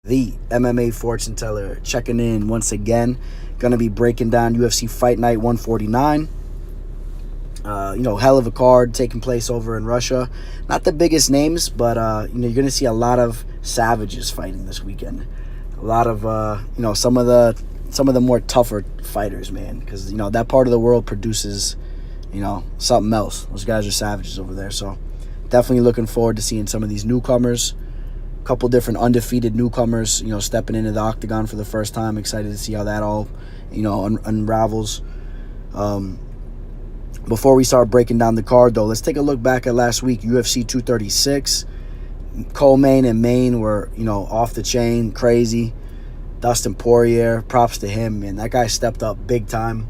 The MMA fortune teller checking in once again. Gonna be breaking down UFC Fight Night 149. Hell of a card taking place over in Russia. Not the biggest names, but you're gonna see a lot of savages fighting this weekend. A lot of some of the more tougher fighters, man, because that part of the world produces something else. Those guys are savages over there. So definitely looking forward to seeing some of these newcomers. Couple different undefeated newcomers, stepping into the octagon for the first time. Excited to see how that all, unravels. Before we start breaking down the card, though, let's take a look back at last week, UFC 236. Co-main and main were, off the chain, crazy. Dustin Poirier, props to him, man. That guy stepped up big time.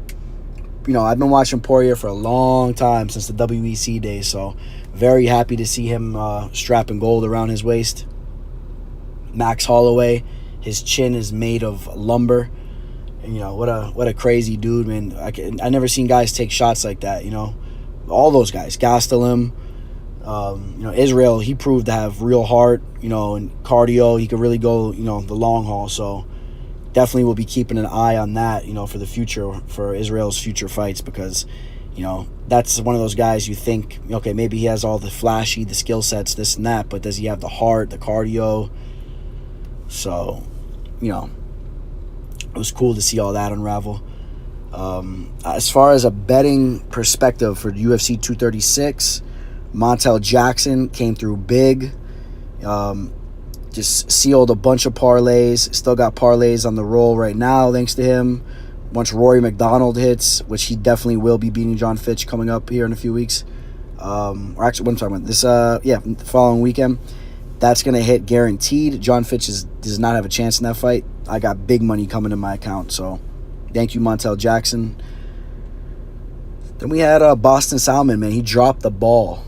I've been watching Poirier for a long time, since the WEC days, so very happy to see him strapping gold around his waist. Max Holloway, his chin is made of lumber. And, what a crazy dude, man. I never seen guys take shots like that. All those guys, Gastelum, Israel. He proved to have real heart, and cardio. He could really go, the long haul. So definitely will be keeping an eye on that, for the future, for Israel's future fights, because that's one of those guys you think, okay, maybe he has all the flashy, the skill sets, this and that, but does he have the heart, the cardio? So, it was cool to see all that unravel. As far as a betting perspective for UFC 236, Montel Jackson came through big. Just sealed a bunch of parlays. Still got parlays on the roll right now, thanks to him. Once Rory McDonald hits, which he definitely will be beating John Fitch coming up here in a few weeks. Or actually, what I'm talking about, the following weekend. That's going to hit guaranteed. John Fitch does not have a chance in that fight. I got big money coming in my account. So thank you, Montel Jackson. Then we had Boston Salmon, man. He dropped the ball.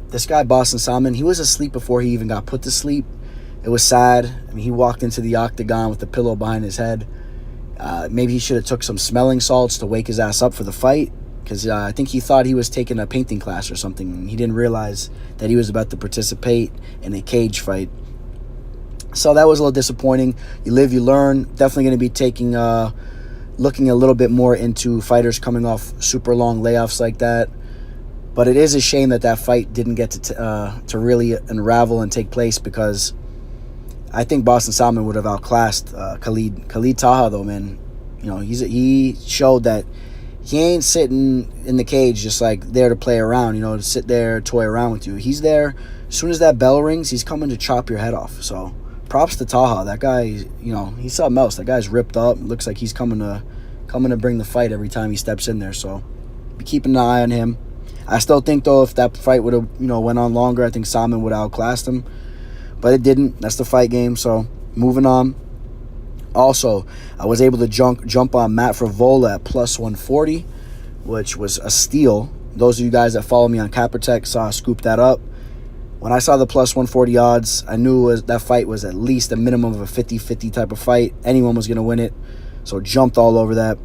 This guy, Boston Salmon, he was asleep before he even got put to sleep. It was sad. I mean, he walked into the octagon with the pillow behind his head. Maybe he should have took some smelling salts to wake his ass up for the fight, because I think he thought he was taking a painting class or something, and he didn't realize that he was about to participate in a cage fight. So that was a little disappointing. You live, you learn. Definitely going to be looking a little bit more into fighters coming off super long layoffs like that. But it is a shame that fight didn't get to really unravel and take place, because I think Boston Salmon would have outclassed Khalid Taha, though, man. He showed that he ain't sitting in the cage just like there to play around, to sit there, toy around with you. He's there. As soon as that bell rings, he's coming to chop your head off. So props to Taha. That guy, he's something else. That guy's ripped up. Looks like he's coming to bring the fight every time he steps in there. So be keeping an eye on him. I still think, though, if that fight would have, went on longer, I think Salmon would have outclassed him. But it didn't. That's the fight game. So moving on. Also, I was able to jump on Matt Frivola at plus 140, which was a steal. Those of you guys that follow me on Caprotech saw I scoop that up. When I saw the plus 140 odds, I knew that fight was at least a minimum of a 50-50 type of fight. Anyone was going to win it. So jumped all over that.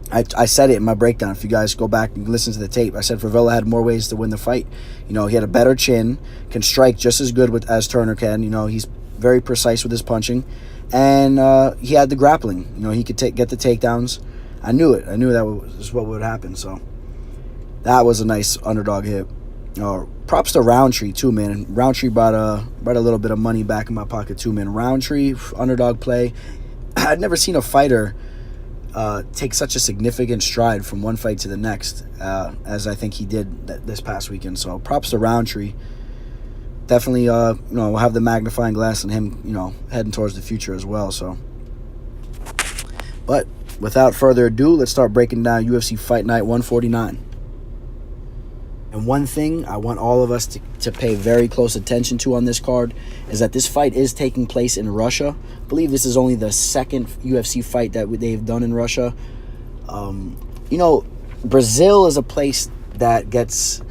I said it in my breakdown. If you guys go back and listen to the tape, I said Frivola had more ways to win the fight. He had a better chin, can strike just as good as Turner can. He's very precise with his punching. And he had the grappling. He could get the takedowns. I knew it. I knew that was what would happen. So that was a nice underdog hit. Props to Roundtree too, man. Roundtree brought a little bit of money back in my pocket too, man. Roundtree, underdog play. I'd never seen a fighter take such a significant stride from one fight to the next, as I think he did this past weekend. So props to Roundtree. Definitely, we'll have the magnifying glass on him, heading towards the future as well. So, but without further ado, let's start breaking down UFC Fight Night 149. And one thing I want all of us to pay very close attention to on this card is that this fight is taking place in Russia. I believe this is only the second UFC fight that they've done in Russia. Brazil is a place that gets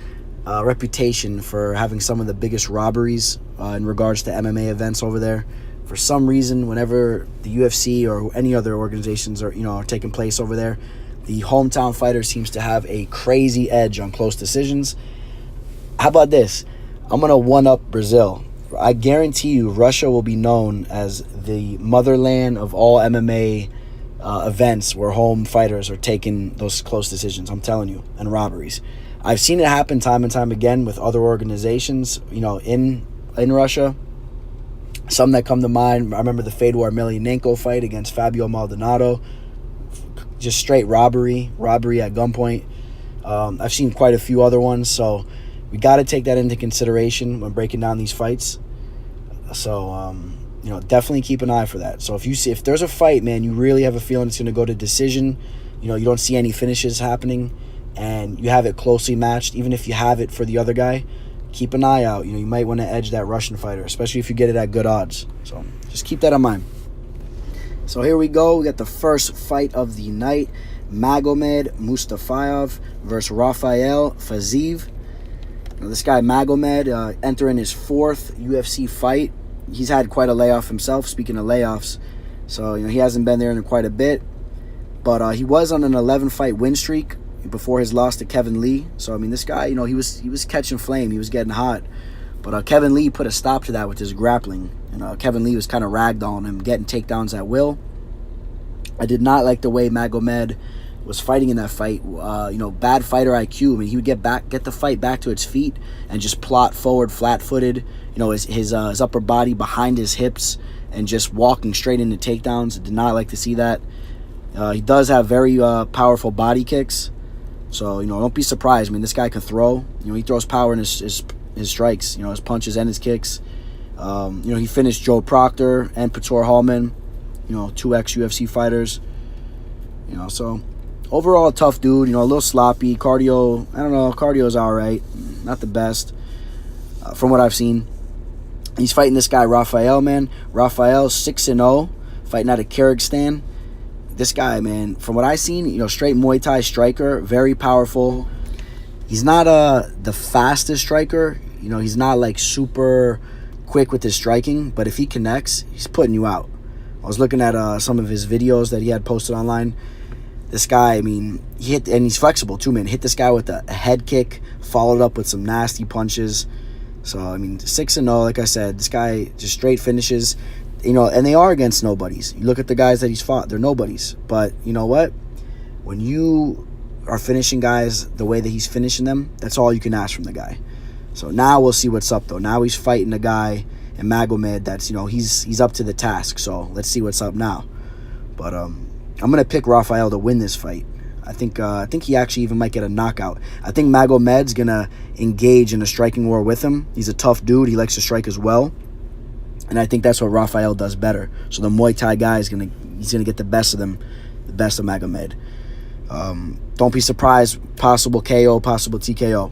reputation for having some of the biggest robberies in regards to MMA events over there. For some reason, whenever the UFC or any other organizations are taking place over there, the hometown fighter seems to have a crazy edge on close decisions. How about this? I'm going to one-up Brazil. I guarantee you Russia will be known as the motherland of all MMA events where home fighters are taking those close decisions. I'm telling you, and robberies. I've seen it happen time and time again with other organizations, in Russia. Some that come to mind, I remember the Fedor Emelianenko fight against Fabio Maldonado. Just straight robbery at gunpoint. I've seen quite a few other ones, so we got to take that into consideration when breaking down these fights. So, definitely keep an eye for that. So if there's a fight, man, you really have a feeling it's going to go to decision, you don't see any finishes happening, and you have it closely matched, even if you have it for the other guy, keep an eye out. You might want to edge that Russian fighter, especially if you get it at good odds. So just keep that in mind. So here we go. We got the first fight of the night. Magomed Mustafayev versus Rafael Fiziev. This guy Magomed entering his 4th UFC fight. He's had quite a layoff himself, speaking of layoffs. So, he hasn't been there in quite a bit. But he was on an 11-fight win streak before his loss to Kevin Lee. So, this guy, he was catching flame. He was getting hot. But Kevin Lee put a stop to that with his grappling. And Kevin Lee was kind of ragdolling him, getting takedowns at will. I did not like the way Magomed was fighting in that fight. Bad fighter IQ. He would get the fight back to its feet and just plot forward flat-footed. His upper body behind his hips and just walking straight into takedowns. I did not like to see that. He does have very powerful body kicks. So, don't be surprised. This guy can throw. He throws power in his strikes, his punches and his kicks. He finished Joe Proctor and Pator Hallman, 2 ex-UFC fighters. So overall a tough dude, a little sloppy. Cardio, I don't know, cardio's all right. Not the best from what I've seen. He's fighting this guy, Rafael, man. Rafael, 6-0, fighting out of Kyrgyzstan. This guy, man, from what I've seen, straight Muay Thai striker, very powerful. He's not the fastest striker. He's not like super quick with his striking, but if he connects, he's putting you out. I was looking at some of his videos that he had posted online. This guy, he hit, and he's flexible too, man. Hit this guy with a head kick, followed up with some nasty punches. So, 6-0, like I said, this guy just straight finishes, and they are against nobodies. You look at the guys that he's fought, they're nobodies. But you know what? When you are finishing guys the way that he's finishing them, that's all you can ask from the guy. So now we'll see what's up, though. Now he's fighting a guy in Magomed that's, he's up to the task. So let's see what's up now. But I'm going to pick Rafael to win this fight. I think he actually even might get a knockout. I think Magomed's going to engage in a striking war with him. He's a tough dude. He likes to strike as well. And I think that's what Rafael does better. So the Muay Thai guy he's gonna get the best of them, the best of Magomed. Don't be surprised. Possible KO, possible TKO.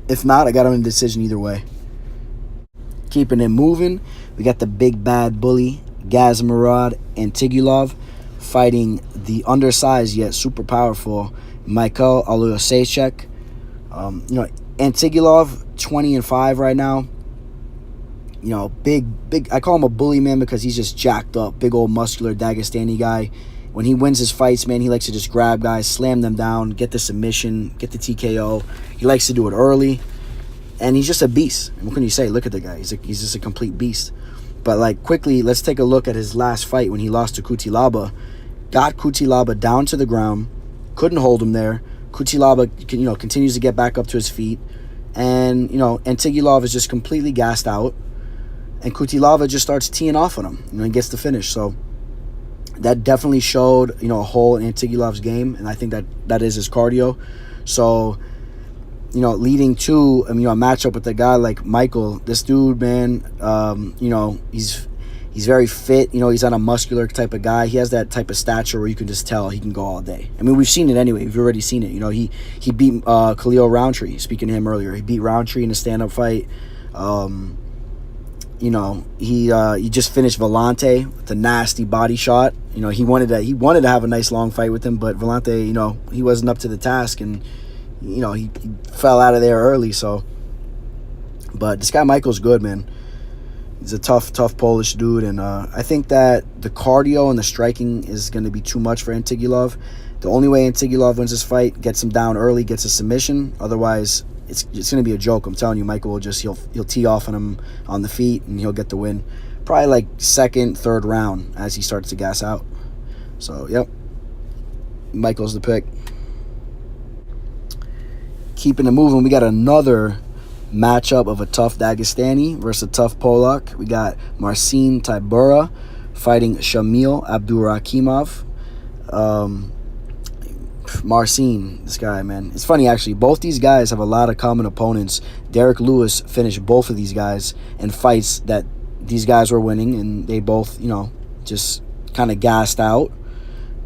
If not, I got him in decision either way. Keeping it moving, we got the big bad bully, Gazmarad Antigulov, fighting the undersized yet super powerful Michael Alyosejchik. Antigulov, 20-5 right now. Big. I call him a bully, man, because he's just jacked up. Big old muscular Dagestani guy. When he wins his fights, man, he likes to just grab guys, slam them down, get the submission, get the TKO. He likes to do it early. And he's just a beast. What can you say? Look at the guy. He's just a complete beast. But, quickly, let's take a look at his last fight when he lost to Cutelaba. Got Cutelaba down to the ground. Couldn't hold him there. Cutelaba, continues to get back up to his feet. And, Antigulov is just completely gassed out. And Cutelaba just starts teeing off on him, and gets the finish. So that definitely showed, a hole in Antigulov's game, and I think that is his cardio. So, leading to, a matchup with a guy like Michael, this dude, man, he's very fit. He's not a muscular type of guy. He has that type of stature where you can just tell he can go all day. We've seen it anyway. We've already seen it. He beat Khalil Roundtree, speaking to him earlier. He beat Roundtree in a stand-up fight. He just finished Vellante with a nasty body shot. He wanted to have a nice long fight with him, but Vellante, he wasn't up to the task, and he fell out of there early. So, but this guy Michael's good, man. He's a tough Polish dude, and I think that the cardio and the striking is going to be too much for Antigulov. The only way Antigulov wins this fight, gets him down early, gets a submission. Otherwise, it's going to be a joke. I'm telling you, Michael will just, he'll tee off on him on the feet, and he'll get the win. Probably like second, third round as he starts to gas out. So, yep. Michael's the pick. Keeping it moving, we got another matchup of a tough Dagestani versus a tough Polak. We got Marcin Tybura fighting Shamil Abdurakhimov. Marcin, this guy, man. It's funny, actually. Both these guys have a lot of common opponents. Derek Lewis finished both of these guys in fights that these guys were winning, and they both, just kind of gassed out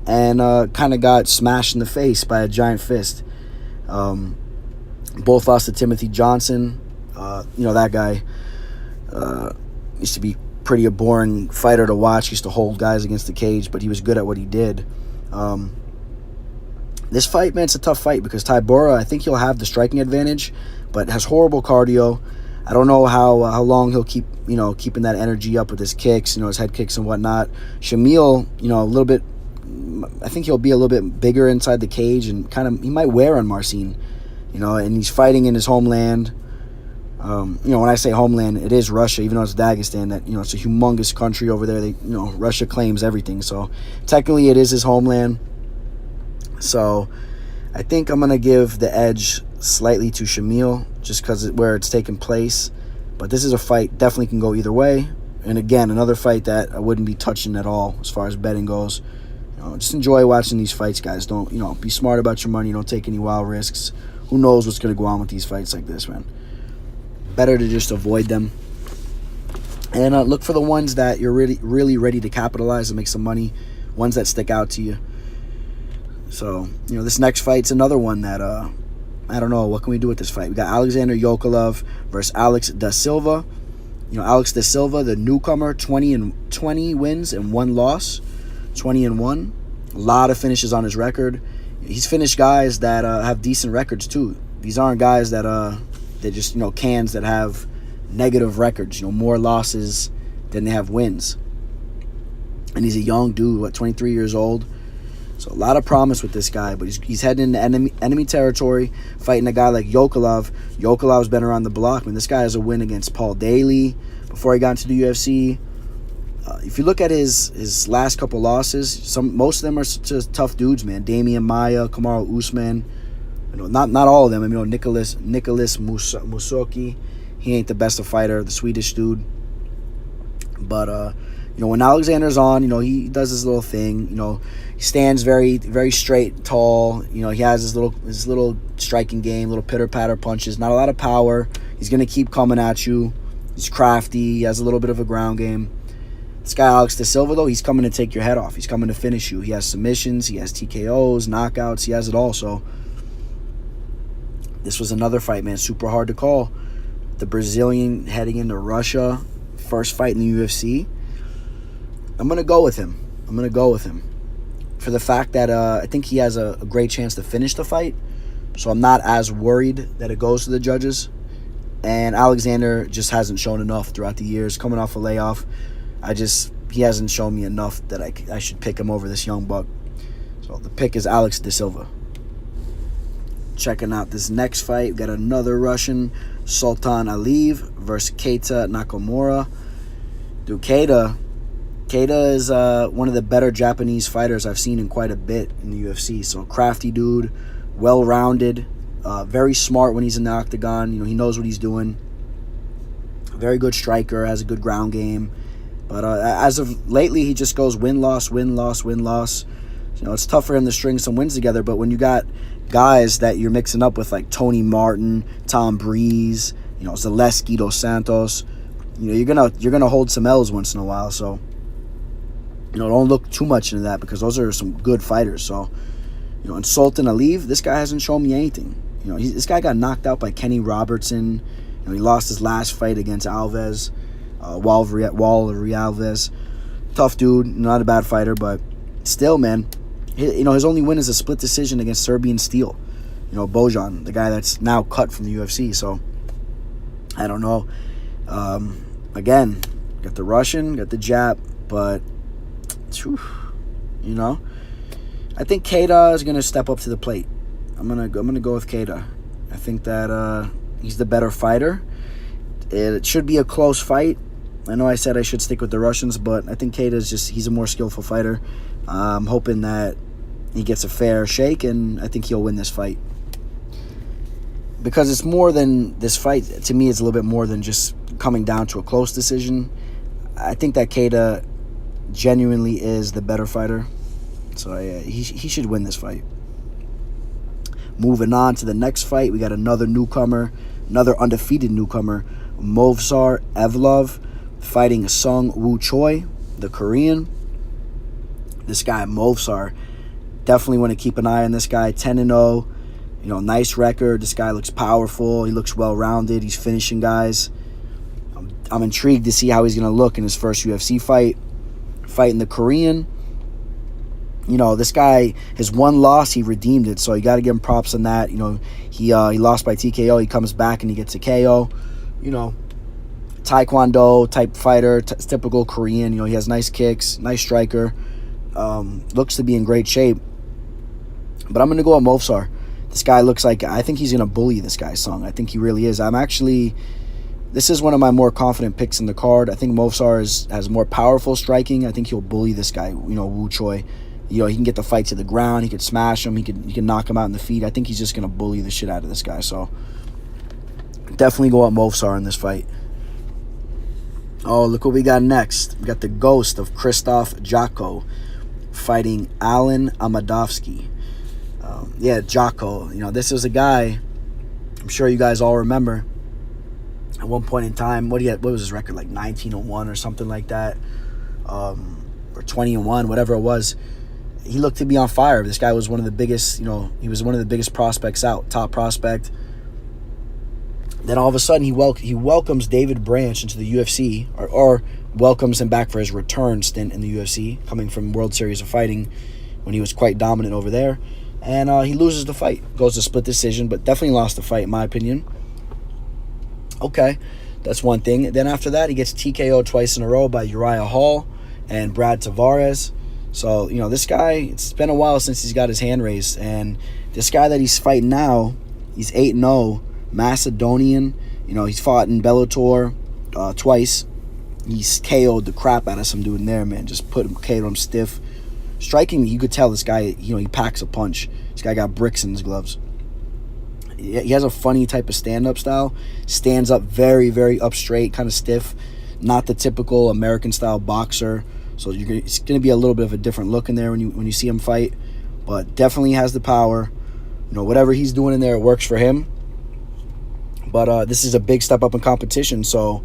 and kind of got smashed in the face by a giant fist. Both lost to Timothy Johnson. That guy used to be pretty a boring fighter to watch. He used to hold guys against the cage, but he was good at what he did. This fight, man, it's a tough fight because Tybura, I think he'll have the striking advantage, but has horrible cardio. I don't know how long he'll keep, keeping that energy up with his kicks, his head kicks and whatnot. Shamil, a little bit, I think he'll be a little bit bigger inside the cage and he might wear on Marcin, and he's fighting in his homeland. When I say homeland, it is Russia, even though it's Dagestan, that, it's a humongous country over there. Russia claims everything. So technically it is his homeland. So I think I'm going to give the edge slightly to Shamil just because where it's taking place. But this is a fight definitely can go either way. And again, another fight that I wouldn't be touching at all as far as betting goes. Just enjoy watching these fights, guys. Don't, be smart about your money. Don't take any wild risks. Who knows what's going to go on with these fights like this, man. Better to just avoid them. And look for the ones that you're really, really ready to capitalize and make some money. Ones that stick out to you. So, this next fight's another one that, I don't know, what can we do with this fight? We got Alexander Yokolov versus Alex Da Silva. Alex Da Silva, the newcomer, 20 wins and 1 loss. 20-1. A lot of finishes on his record. He's finished guys that have decent records, too. These aren't guys that, they're just, cans that have negative records, more losses than they have wins. And he's a young dude, 23 years old. So a lot of promise with this guy, but he's heading into enemy territory, fighting a guy like Yokolov. Yokolov's been around the block. This guy has a win against Paul Daly before he got into the UFC. If you look at his last couple losses, most of them are just tough dudes, man. Damian Maia, Kamaru Usman. Not all of them. Nicholas Musoki. He ain't the best of fighter, the Swedish dude. But when Alexander's on, he does his little thing. He stands very, very straight, tall. He has his little striking game, little pitter-patter punches. Not a lot of power. He's going to keep coming at you. He's crafty. He has a little bit of a ground game. This guy, Alex Da Silva, though, he's coming to take your head off. He's coming to finish you. He has submissions. He has TKOs, knockouts. He has it all. So this was another fight, man. Super hard to call. The Brazilian heading into Russia. First fight in the UFC. I'm going to go with him. For the fact that I think he has a great chance to finish the fight. So I'm not as worried that it goes to the judges. And Alexander just hasn't shown enough throughout the years. Coming off a layoff, he hasn't shown me enough that I should pick him over this young buck. So the pick is Alex Da Silva. Checking out this next fight, we got another Russian, Sultan Aliyev versus Keita Nakamura. Dude, Keita is one of the better Japanese fighters I've seen in quite a bit in the UFC. So crafty dude, well-rounded, very smart when he's in the octagon. He knows what he's doing. Very good striker, has a good ground game. But as of lately, he just goes win-loss, win-loss, win-loss. It's tough for him to string some wins together. But when you got guys that you're mixing up with like Tony Martin, Tom Breeze, Zaleski dos Santos, you're gonna hold some L's once in a while. So don't look too much into that because those are some good fighters. So and Sultan Aliyev, this guy hasn't shown me anything. This guy got knocked out by Kenny Robertson. He lost his last fight against Alves, Wall of Alves. Tough dude, not a bad fighter, but still, man. His only win is a split decision against Serbian Steel. Bojan, the guy that's now cut from the UFC. So I don't know. Again, got the Russian, got the Jap, but I think Keita is gonna step up to the plate. I'm gonna go with Keita. I think that he's the better fighter. It should be a close fight. I know I said I should stick with the Russians, but I think he's a more skillful fighter. I'm hoping that he gets a fair shake, and I think he'll win this fight. Because it's more than this fight, to me, it's a little bit more than just coming down to a close decision. I think that Keita genuinely is the better fighter. So he should win this fight. Moving on to the next fight, we got another newcomer, another undefeated newcomer, Movsar Evlov, fighting Sung Woo Choi, the Korean. This guy, Movsar, definitely want to keep an eye on this guy. 10-0, nice record. This guy looks powerful. He looks well-rounded. He's finishing guys. I'm intrigued to see how he's going to look in his first UFC fight, fighting the Korean. This guy, his one loss, he redeemed it, so you got to give him props on that. He lost by TKO. He comes back and he gets a KO. Taekwondo type fighter, typical Korean. He has nice kicks, nice striker. Looks to be in great shape. But I'm going to go with Movsar. This guy looks like, I think he's going to bully this guy, Sung. I think he really is. This is one of my more confident picks in the card. I think Movsar has more powerful striking. I think he'll bully this guy, Woo Choi. He can get the fight to the ground. He could smash him. He can knock him out in the feet. I think he's just going to bully the shit out of this guy. So definitely go at Movsar in this fight. Oh, look what we got next. We got the ghost of Krzysztof Jotko fighting Alan Amadovsky. Jotko. This is a guy, I'm sure you guys all remember, at one point in time, what was his record, like 19-1 or something like that, or 20-1, whatever it was. He looked to be on fire. This guy was one of the biggest, he was one of the biggest prospects out, top prospect. Then all of a sudden he welcomes David Branch into the UFC, or welcomes him back for his return stint in the UFC, coming from World Series of Fighting when he was quite dominant over there. And he loses the fight. Goes to split decision, but definitely lost the fight in my opinion. Okay, that's one thing. Then after that, he gets TKO twice in a row by Uriah Hall and Brad Tavares. So, this guy, it's been a while since he's got his hand raised. And this guy that he's fighting now, he's 8-0, Macedonian. He's fought in Bellator twice. He's KO'd the crap out of some dude in there, man. Just KO'd him stiff. Striking, you could tell this guy, he packs a punch. This guy got bricks in his gloves. He has a funny type of stand-up style. Stands up very, very up straight, kind of stiff. Not the typical American-style boxer. So it's going to be a little bit of a different look in there when you see him fight. But definitely has the power. Whatever he's doing in there, it works for him. But this is a big step up in competition. So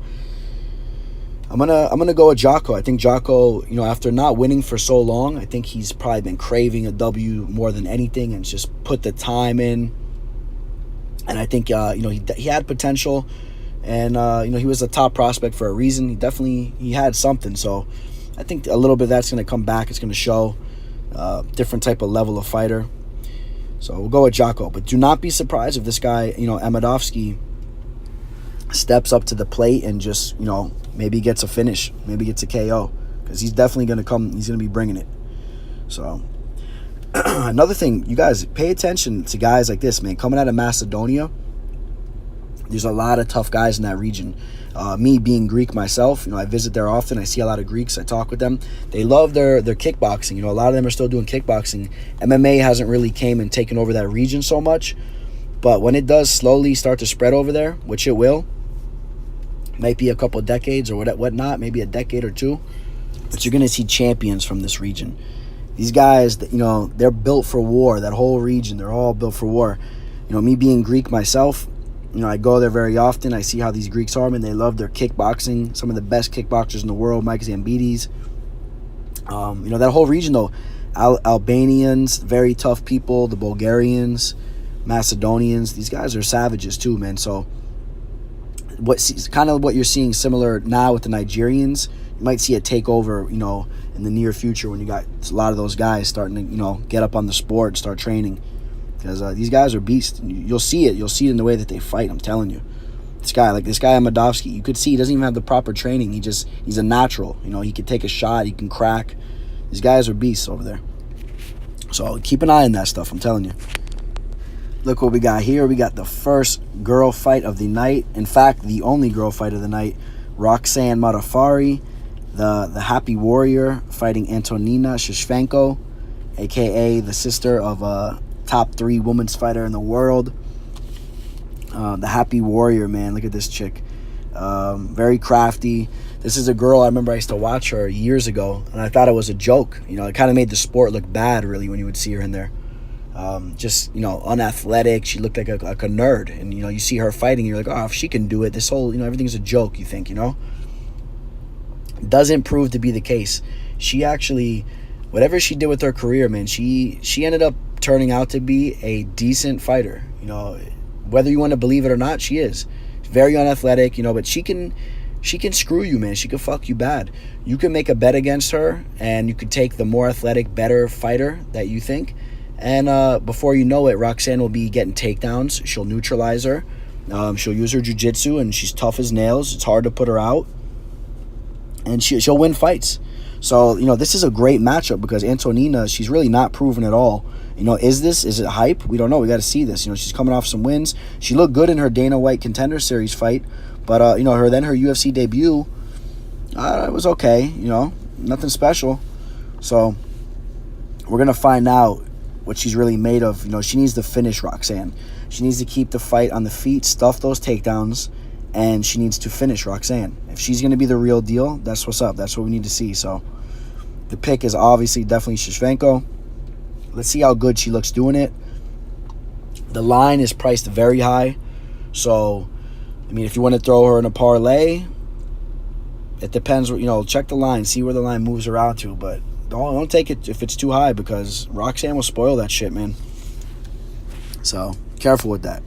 I'm gonna go with Jotko. I think Jotko, after not winning for so long, I think he's probably been craving a W more than anything and just put the time in. And I think, he had potential. And, he was a top prospect for a reason. He had something. So I think a little bit of that's going to come back. It's going to show different type of level of fighter. So we'll go with Jotko. But do not be surprised if this guy, Amadovsky, steps up to the plate and just, maybe gets a finish. Maybe gets a KO. Because he's definitely going to come. He's going to be bringing it. So another thing, you guys, pay attention to guys like this, man. Coming out of Macedonia, there's a lot of tough guys in that region. Me being Greek myself, I visit there often. I see a lot of Greeks. I talk with them. They love their kickboxing. A lot of them are still doing kickboxing. MMA hasn't really came and taken over that region so much. But when it does slowly start to spread over there, which it will, might be a couple of decades or whatnot, maybe a decade or two, but you're going to see champions from this region. These guys, they're built for war. That whole region, they're all built for war. Me being Greek myself, I go there very often. I see how these Greeks are, and they love their kickboxing. Some of the best kickboxers in the world, Mike Zambides. That whole region, though, Albanians, very tough people, the Bulgarians, Macedonians, these guys are savages too, man. So what you're seeing similar now with the Nigerians, you might see a takeover, in the near future when you got a lot of those guys starting to, get up on the sport and start training. Because these guys are beasts. You'll see it. You'll see it in the way that they fight. I'm telling you. This guy Amadovsky, you could see he doesn't even have the proper training. He's a natural. He can take a shot. He can crack. These guys are beasts over there. So keep an eye on that stuff. I'm telling you. Look what we got here. We got the first girl fight of the night. In fact, the only girl fight of the night. Roxanne Modafferi, the Happy Warrior, fighting Antonina Shevchenko, a.k.a. the sister of a top 3 women's fighter in the world. The Happy Warrior, man. Look at this chick. Very crafty. This is a girl, I remember I used to watch her years ago, and I thought it was a joke. You know, it kind of made the sport look bad, really, when you would see her in there. Just, you know, unathletic. She looked like a nerd. And, you know, you see her fighting, you're like, oh, if she can do it, this whole, you know, everything's a joke, you think, you know? Doesn't prove to be the case. She actually, whatever she did with her career, man, she ended up turning out to be a decent fighter. You know, whether you want to believe it or not, she is. Very unathletic, you know, but she can screw you, man. She can fuck you bad. You can make a bet against her, and you could take the more athletic, better fighter that you think. And before you know it, Roxanne will be getting takedowns. She'll neutralize her. She'll use her jiu-jitsu, and she's tough as nails. It's hard to put her out. And she'll win fights. So, you know, this is a great matchup because Antonina, she's really not proven at all. You know, is it hype? We don't know. We got to see this. You know, she's coming off some wins. She looked good in her Dana White Contender Series fight. But, you know, her UFC debut, it was okay. You know, nothing special. So, we're going to find out what she's really made of. You know, she needs to finish Roxanne. She needs to keep the fight on the feet, stuff those takedowns, and she needs to finish Roxanne. If she's going to be the real deal, that's what's up. That's what we need to see. So the pick is obviously definitely Shevchenko. Let's see how good she looks doing it. The line is priced very high. So, I mean, if you want to throw her in a parlay, it depends. You know, check the line, see where the line moves around to, but don't take it if it's too high because Roxanne will spoil that shit, man. So, careful with that.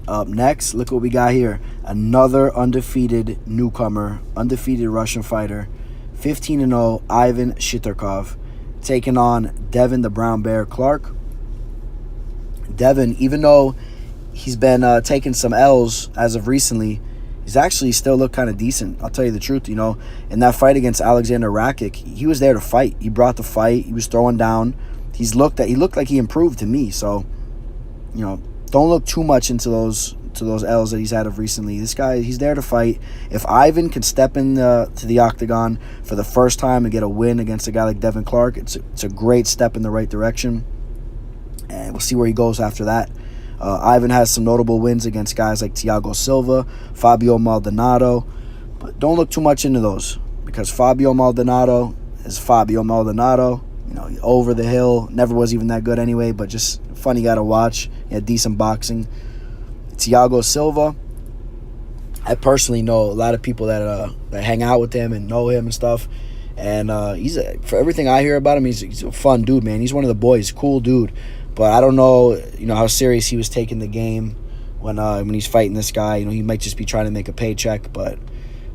Up next, look what we got here. Another undefeated newcomer, undefeated Russian fighter, 15-0, Ivan Shitarkov, taking on Devin the Brown Bear Clark. Devin, even though he's been taking some L's as of recently, he's actually still looked kind of decent. I'll tell you the truth. You know, in that fight against Alexander Rakic, he was there to fight. He brought the fight. He was throwing down. He looked like he improved to me. So, you know, don't look too much into those L's that he's had of recently. This guy, he's there to fight. If Ivan can step in to the octagon for the first time and get a win against a guy like Devin Clark, it's a great step in the right direction. And we'll see where he goes after that. Ivan has some notable wins against guys like Thiago Silva, Fabio Maldonado. But don't look too much into those because Fabio Maldonado is Fabio Maldonado. You know, over the hill, never was even that good anyway, but just funny guy to watch. He had decent boxing. Thiago Silva, I personally know a lot of people that hang out with him and know him and stuff. And for everything I hear about him, he's a fun dude, man. He's one of the boys, cool dude. But I don't know, you know, how serious he was taking the game when he's fighting this guy. You know, he might just be trying to make a paycheck, but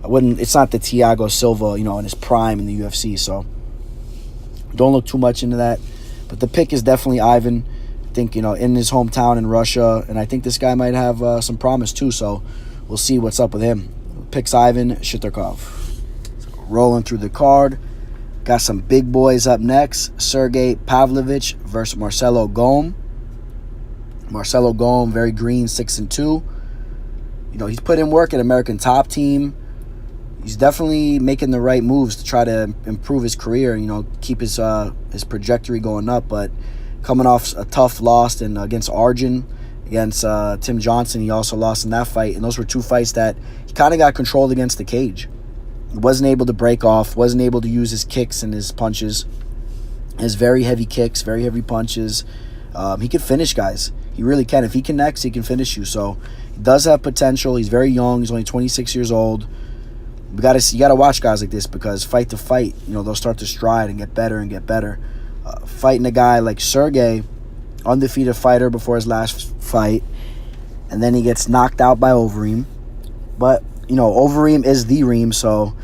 it's not the Thiago Silva, you know, in his prime in the UFC. So don't look too much into that. But the pick is definitely Ivan. I think, you know, in his hometown in Russia, and I think this guy might have some promise too. So we'll see what's up with him. Picks Ivan Shitarkov. So rolling through the card. Got some big boys up next. Sergey Pavlovich versus Marcelo Gome. Marcelo Gome, very green, 6-2. You know, he's put in work at American Top Team. He's definitely making the right moves to try to improve his career and, you know, keep his trajectory going up. But coming off a tough loss against Arjun, against Tim Johnson, he also lost in that fight. And those were two fights that he kind of got controlled against the cage. He wasn't able to break off, wasn't able to use his kicks and his punches. His very heavy kicks, very heavy punches. He can finish guys. He really can. If he connects, he can finish you. So he does have potential. He's very young. He's only 26 years old. You gotta watch guys like this because fight to fight, you know, they'll start to stride and get better and get better. Fighting a guy like Sergey, undefeated fighter before his last fight, and then he gets knocked out by Overeem. But, you know, Overeem is the Reem, so,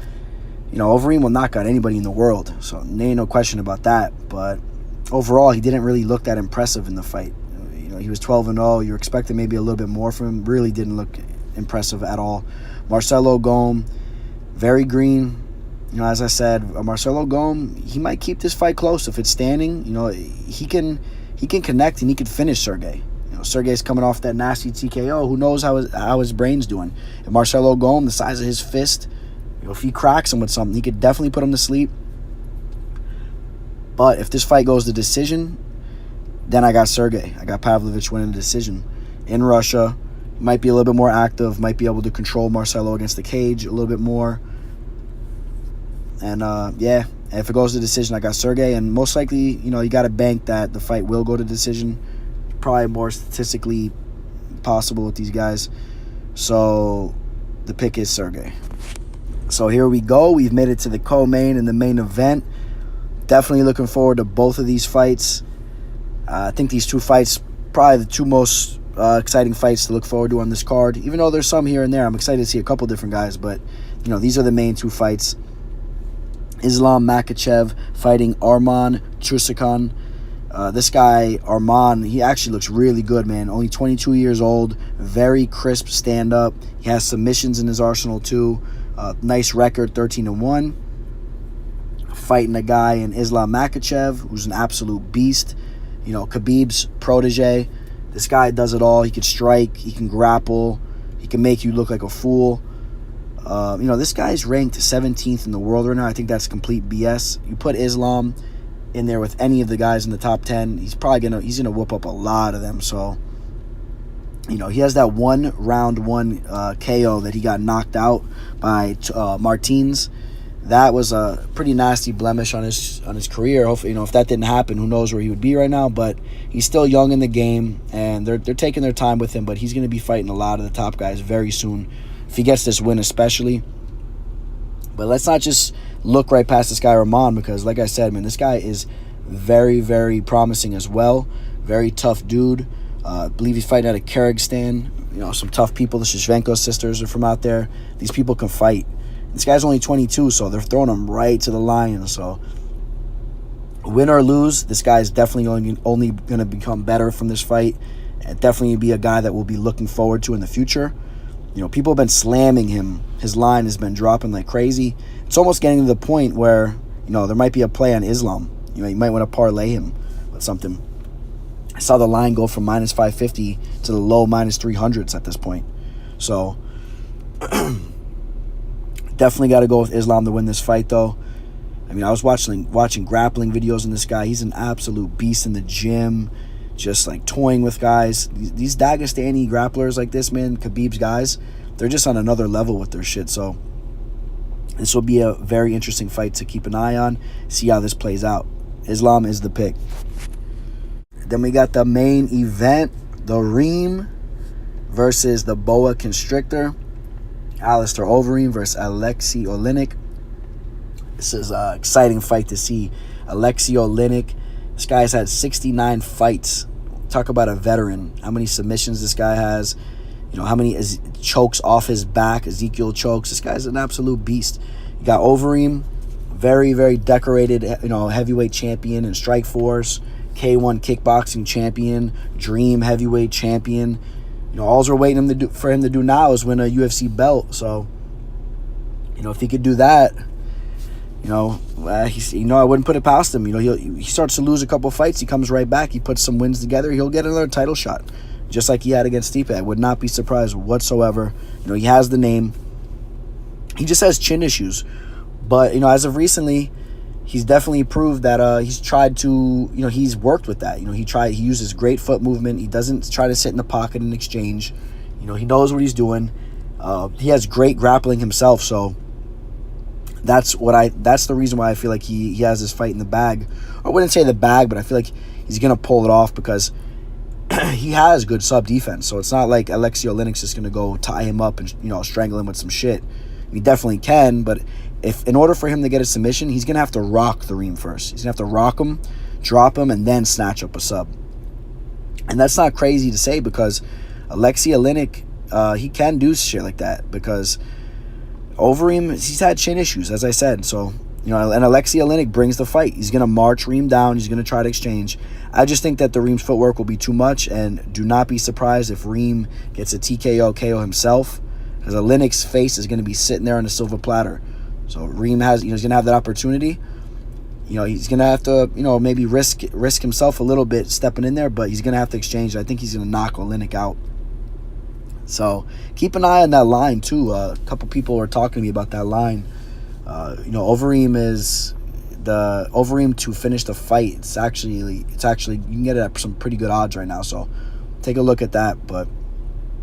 you know, Overeem will knock out anybody in the world. So there ain't no question about that. But overall, he didn't really look that impressive in the fight. You know, he was 12-0. You're expecting maybe a little bit more from him. Really didn't look impressive at all. Marcelo Gome, very green. You know, as I said, Marcelo Gome, he might keep this fight close if it's standing. You know, he can connect and he can finish Sergey. You Sergey's coming off that nasty TKO. Who knows how his brain's doing? If Marcelo Golm, the size of his fist, if he cracks him with something, he could definitely put him to sleep. But if this fight goes to decision, then I got Sergey. I got Pavlovich winning the decision. In Russia, might be a little bit more active, might be able to control Marcelo against the cage a little bit more. And, if it goes to decision, I got Sergey. And most likely, you got to bank that the fight will go to decision. Probably more statistically possible with these guys. So the pick is Sergey. So here we go. We've made it to the co-main and the main event. Definitely looking forward to both of these fights. I think these two fights, probably the two most exciting fights to look forward to on this card. Even though there's some here and there, I'm excited to see a couple different guys. But, these are the main two fights. Islam Makhachev fighting Arman Chusakan. This guy, Arman, he actually looks really good, man. Only 22 years old. Very crisp stand-up. He has submissions in his arsenal, too. Nice record, 13-1. Fighting a guy in Islam Makhachev, who's an absolute beast. Khabib's protege. This guy does it all. He can strike. He can grapple. He can make you look like a fool. This guy's ranked 17th in the world right now. I think that's complete BS. You put Islam in there with any of the guys in the top 10, he's gonna whoop up a lot of them. So, he has that round one KO that he got knocked out by Martins. That was a pretty nasty blemish on his career. Hopefully, if that didn't happen, who knows where he would be right now. But he's still young in the game, and they're taking their time with him. But he's going to be fighting a lot of the top guys very soon, if he gets this win especially. But let's not just look right past this guy Rahman, because like I said, man, this guy is very, very promising as well. Very tough dude. I believe he's fighting out of Kyrgyzstan. Some tough people. The Shishvenko sisters are from out there. These people can fight. This guy's only 22, so they're throwing him right to the lion. So win or lose, this guy's definitely only going to become better from this fight. And definitely be a guy that we'll be looking forward to in the future. People have been slamming him. His line has been dropping like crazy. It's almost getting to the point where, there might be a play on Islam. You might want to parlay him with something. I saw the line go from minus 550 to the low minus 300s at this point. So, definitely got to go with Islam to win this fight, though. I was watching grappling videos on this guy. He's an absolute beast in the gym. Just like toying with guys. These Dagestani grapplers like this, man, Khabib's guys, they're just on another level with their shit. So this will be a very interesting fight to keep an eye on. See how this plays out. Islam is the pick. Then we got the main event, the Reem versus the Boa Constrictor. Alistair Overeem versus Alexei Oleinik. This is an exciting fight to see. Alexei Oleinik, this guy's had 69 fights. Talk about a veteran. How many submissions this guy has. How many chokes off his back. Ezekiel chokes. This guy's an absolute beast. You got Overeem, very, very decorated, heavyweight champion in Strikeforce. K1 kickboxing champion. Dream heavyweight champion. All we're waiting for him to do now is win a UFC belt. So, if he could do that, I wouldn't put it past him. He starts to lose a couple fights. He comes right back. He puts some wins together. He'll get another title shot, just like he had against Stipe. I would not be surprised whatsoever. He has the name. He just has chin issues. But, as of recently, he's definitely proved that he's tried to, he's worked with that. He uses great foot movement. He doesn't try to sit in the pocket and exchange. He knows what he's doing. He has great grappling himself, so that's the reason why I feel like he has this fight in the bag. I wouldn't say the bag, but I feel like he's going to pull it off because he has good sub defense. So it's not like Alexei Oleinik's just going to go tie him up and, strangle him with some shit. He definitely can, but in order for him to get a submission, he's going to have to rock the Reem first. He's going to have to rock him, drop him, and then snatch up a sub. And that's not crazy to say because Alexei Oleinik, he can do shit like that because Overeem, he's had chin issues, as I said. So, and Alexei Oleinik brings the fight. He's going to march Reem down. He's going to try to exchange. I just think that the Reem's footwork will be too much, and do not be surprised if Reem gets a TKO KO himself, because Oleinik's face is going to be sitting there on a silver platter. So Reem he's going to have that opportunity. he's gonna have to, maybe risk himself a little bit stepping in there, but he's gonna have to exchange. I think he's gonna knock Oleinik out. So keep an eye on that line too. A couple people were talking to me about that line. Overeem is the Overeem to finish the fight. It's actually you can get it at some pretty good odds right now. So take a look at that. But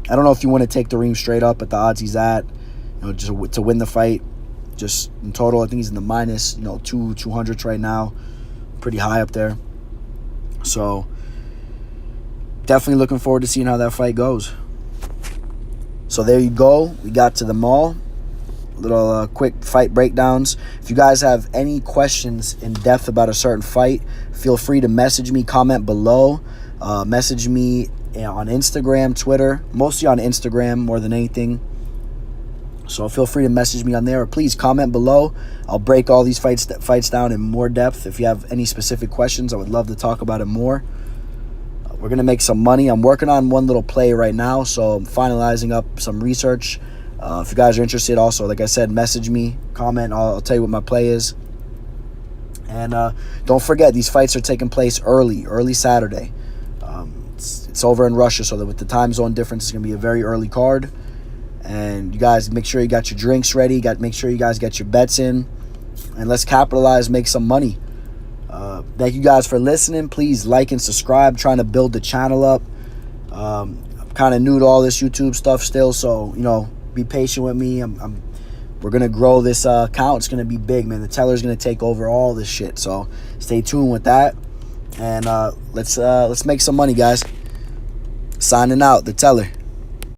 I don't know if you want to take the Reem straight up at the odds he's at, just to win the fight. Just in total, I think he's in the minus, 200s right now. Pretty high up there. So definitely looking forward to seeing how that fight goes. So there you go. We got to them all. Little quick fight breakdowns. If you guys have any questions in depth about a certain fight, feel free to message me, comment below. Message me on Instagram, Twitter. Mostly on Instagram more than anything. So feel free to message me on there, or please comment below. I'll break all these fights down in more depth. If you have any specific questions, I would love to talk about it more. We're going to make some money. I'm working on one little play right now, so I'm finalizing up some research. If you guys are interested, also, like I said, message me, comment. I'll tell you what my play is. And don't forget, these fights are taking place early Saturday. It's over in Russia, so that with the time zone difference, it's going to be a very early card. And you guys make sure you got your drinks ready. Make sure you guys get your bets in. And let's capitalize, make some money. Thank you guys for listening. Please like and subscribe. Trying to build the channel up. I'm kind of new to all this YouTube stuff still, so, be patient with me. We're going to grow this account. It's going to be big, man. The teller's going to take over all this shit. So stay tuned with that. And let's make some money, guys. Signing out, the teller.